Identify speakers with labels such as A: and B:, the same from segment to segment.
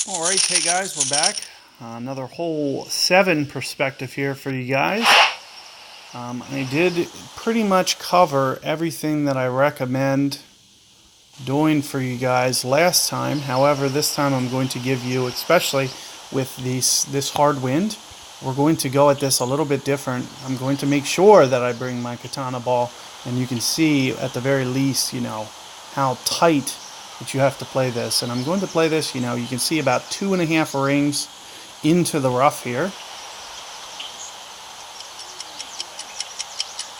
A: Alright, hey guys, we're back. Another hole 7 perspective here for you guys. I did pretty much cover everything that I recommend doing for you guys last time. However, this time I'm going to give you, especially with this hard wind, we're going to go at this a little bit different. I'm going to make sure that I bring my katana ball, and you can see at the very least, how tight that you have to play this. And I'm going to play this, you can see about 2.5 rings into the rough here.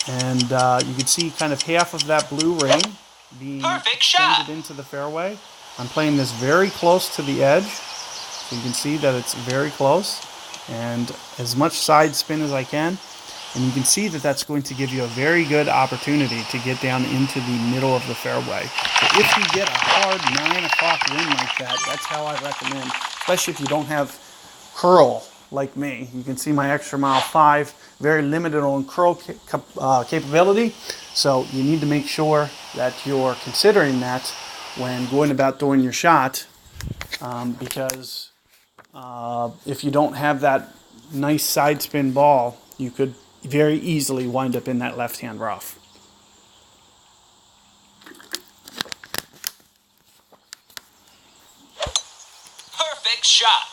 A: And you can see kind of half of that blue ring being extended into the fairway. I'm playing this very close to the edge, so you can see that it's very close, and as much side spin as I can. And you can see that that's going to give you a very good opportunity to get down into the middle of the fairway. So if you get a hard 9 o'clock wind like that, that's how I recommend, especially if you don't have curl like me. You can see my extra mile 5, very limited on curl capability. So you need to make sure that you're considering that when going about doing your shot, because if you don't have that nice side spin ball, you could very easily wind up in that left-hand rough.
B: Perfect shot.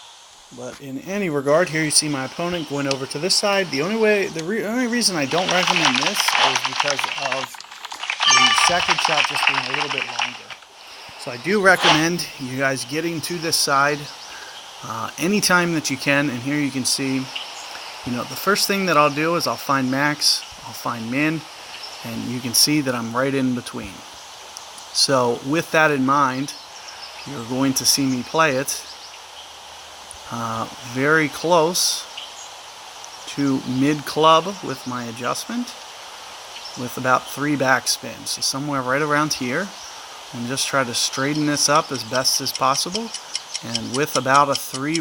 A: But in any regard, here you see my opponent going over to this side. The only reason I don't recommend this is because of the second shot just being a little bit longer. So I do recommend you guys getting to this side anytime that you can. And here you can see, the first thing that I'll do is I'll find max, I'll find min, and you can see that I'm right in between. So with that in mind, you're going to see me play it very close to mid-club with my adjustment, with about 3 backspins. So somewhere right around here, and just try to straighten this up as best as possible. And with about a 3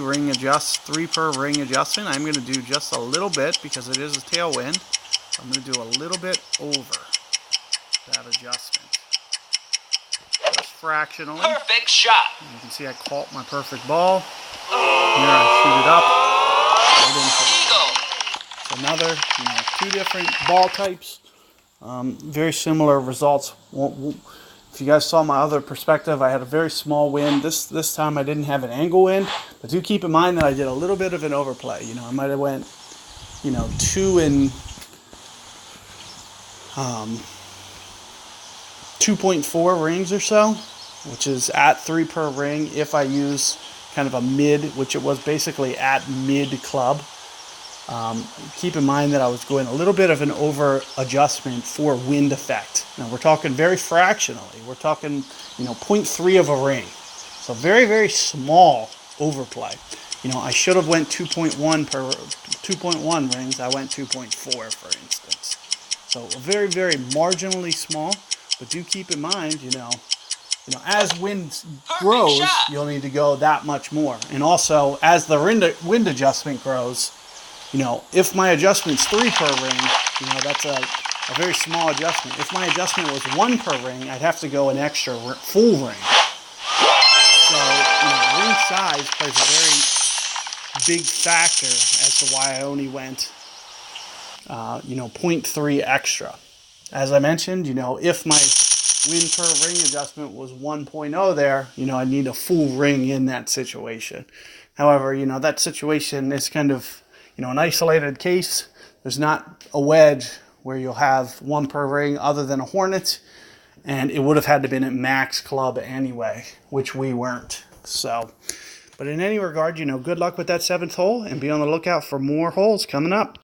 A: per ring adjustment, I'm going to do just a little bit, because it is a tailwind. I'm going to do a little bit over that adjustment, just fractionally.
B: Perfect shot.
A: And you can see I caught my perfect ball. Here I shoot it up. Right into the, another, 2 different ball types. Very similar results. If you guys saw my other perspective, I had a very small wind. This time I didn't have an angle wind, but do keep in mind that I did a little bit of an overplay. I might have went, 2.4 rings or so, which is at 3 per ring if I use kind of a mid, which it was basically at mid club. Keep in mind that I was going a little bit of an over adjustment for wind effect. Now we're talking very fractionally. We're talking, 0.3 of a ring. So very, very small overplay. I should have went 2.1 rings. I went 2.4, for instance. So very, very marginally small. But do keep in mind, as wind grows, you'll need to go that much more. And also, as the wind adjustment grows, if my adjustment's 3 per ring, that's a very small adjustment. If my adjustment was 1 per ring, I'd have to go an extra full ring. So, ring size plays a very big factor as to why I only went, 0.3 extra. As I mentioned, if my wind per ring adjustment was 1.0 there, I need a full ring in that situation. However, that situation is kind of, an isolated case. There's not a wedge where you'll have 1 per ring other than a hornet, and it would have had to been at max club anyway, which we weren't. So, but in any regard, good luck with that 7th hole, and be on the lookout for more holes coming up.